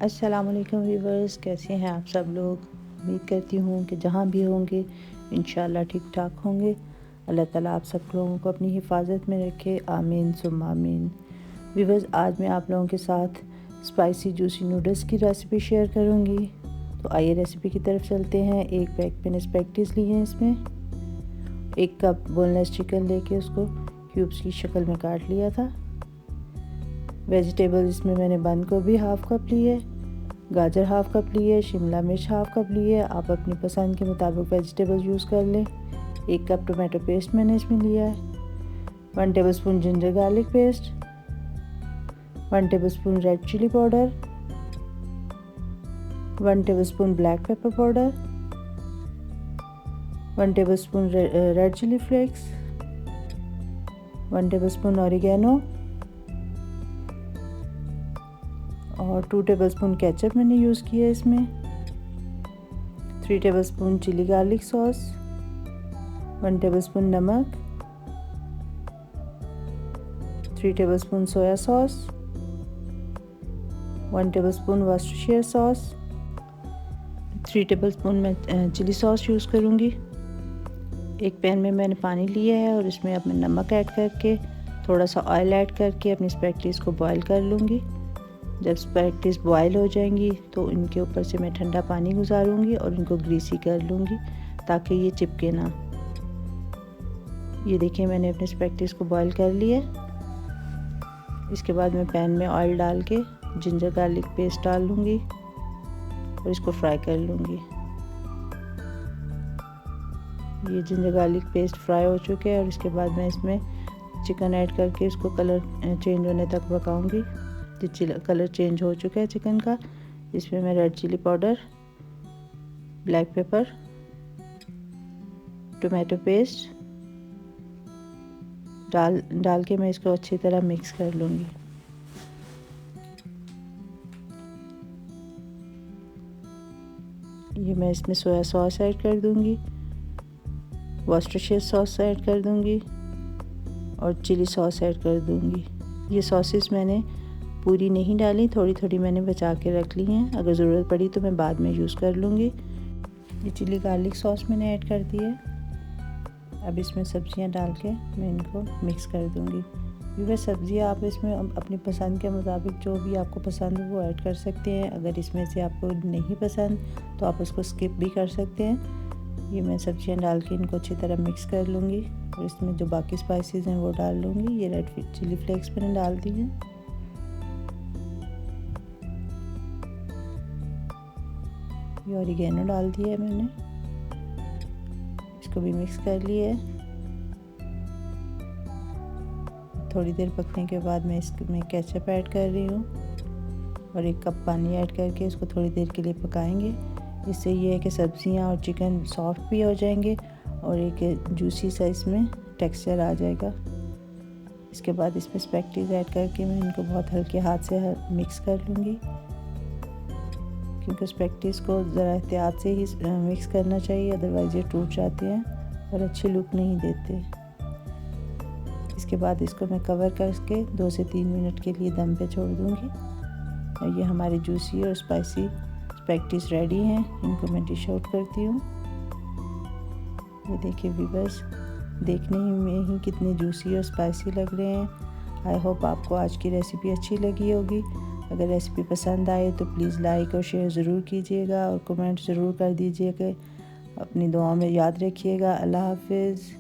अस्सलाम वालेकुम व्यूवर्स, कैसे हैं आप सब लोग। उम्मीद करती हूँ कि जहाँ भी होंगे इंशाल्लाह ठीक ठाक होंगे। अल्लाह ताला आप सब लोगों को अपनी हिफाजत में रखे, आमीन सुम्मा आमीन। व्यूवर्स, आज मैं आप लोगों के साथ स्पाइसी जूसी नूडल्स की रेसिपी शेयर करूँगी। तो आइए रेसिपी की तरफ चलते हैं। एक पैक मैंने स्पैगेटीज़ लिए हैं, इसमें 1 कप बोनलेस चिकन लेके उसको क्यूब्स की शक्ल में काट लिया था। वेजिटेबल्स इसमें मैंने बंद गोभी हाफ़ कप ली है, गाजर हाफ़ कप ली है, शिमला मिर्च हाफ़ कप ली है। आप अपनी पसंद के मुताबिक वेजिटेबल्स यूज़ कर लें। 1 कप टोमेटो पेस्ट मैंने इसमें लिया है। 1 tablespoon ginger garlic paste, 1 tablespoon red chilli powder, 1 tablespoon black pepper powder, 1 tablespoon red chilli flakes, 1 tablespoon oregano और 2 टेबलस्पून केचप मैंने यूज़ किया है इसमें। 3 tablespoon chilli garlic sauce, 1 tablespoon नमक, 3 tablespoon soya sauce, 1 tablespoon Worcestershire sauce, 3 tablespoon मैं chilli sauce use करूँगी। एक pan में मैंने पानी लिया है और इसमें अब मैं नमक ऐड करके थोड़ा सा ऑयल ऐड करके अपनी स्पैगेटीज़ को बॉईल कर लूँगी। जब स्पैगेटीज़ बॉयल हो जाएंगी तो इनके ऊपर से मैं ठंडा पानी गुजारूंगी और इनको ग्रीसी कर लूँगी ताकि ये चिपके ना। ये देखिए, मैंने अपने स्पैगेटीज़ को बॉईल कर लिया। इसके बाद मैं पैन में ऑयल डाल के जिंजर गार्लिक पेस्ट डाल लूँगी और इसको फ्राई कर लूँगी। ये जिंजर गार्लिक पेस्ट फ्राई हो चुके हैं और इसके बाद मैं इसमें चिकन ऐड करके इसको कलर चेंज होने तक पकाऊंगी। कलर चेंज हो चुका है चिकन का। इसमें मैं red chilli powder, black pepper, tomato paste डाल के मैं इसको अच्छी तरह मिक्स कर लूँगी। ये मैं इसमें सोया सॉस ऐड कर दूँगी, वर्सेस्टेरशायर सॉस ऐड कर दूँगी और चिली सॉस ऐड कर दूँगी। ये सॉसेस मैंने पूरी नहीं डाली, थोड़ी थोड़ी मैंने बचा के रख ली हैं। अगर ज़रूरत पड़ी तो मैं बाद में यूज़ कर लूँगी। ये चिली गार्लिक सॉस मैंने ऐड कर दी है। अब इसमें सब्जियां डाल के मैं इनको मिक्स कर दूँगी। वह सब्जियां आप इसमें अपनी पसंद के मुताबिक जो भी आपको पसंद हो वो ऐड कर सकते हैं। अगर इसमें से आपको नहीं पसंद तो आप उसको स्किप भी कर सकते हैं। ये मैं सब्जियां डाल के इनको अच्छी तरह मिक्स कर लूँगी और इसमें जो बाकी स्पाइसेस हैं वो डाल लूँगी। ये रेड चिली फ्लेक्स मैंने डाल दी हैं। ये ऑरिगेनो डाल दिया है मैंने, इसको भी मिक्स कर लिया है। थोड़ी देर पकने के बाद मैं इसमें केचप ऐड कर रही हूँ और 1 कप पानी ऐड करके इसको थोड़ी देर के लिए पकाएंगे। इससे ये है कि सब्जियाँ और चिकन सॉफ्ट भी हो जाएंगे और एक जूसी सा इसमें टेक्सचर आ जाएगा। इसके बाद इसमें स्पैगेटीज़ ऐड करके मैं इनको बहुत हल्के हाथ से मिक्स कर लूँगी, क्योंकि स्पैगेटीज़ को ज़रा एहतियात से ही मिक्स करना चाहिए, अदरवाइज़ ये टूट जाते हैं और अच्छी लुक नहीं देते। इसके बाद इसको मैं कवर करके 2 से 3 मिनट के लिए दम पे छोड़ दूँगी और ये हमारी जूसी और स्पाइसी स्पैगेटीज़ रेडी हैं। इनको मैं डिश आउट करती हूँ। ये देखिए व्यूअर्स, देखने में ही कितने जूसी और स्पाइसी लग रहे हैं। आई होप आपको आज की रेसिपी अच्छी लगी होगी। अगर रेसिपी पसंद आए तो प्लीज़ लाइक और शेयर ज़रूर कीजिएगा और कमेंट ज़रूर कर दीजिएगा। अपनी दुआओं में याद रखिएगा। अल्लाह हाफ़िज़।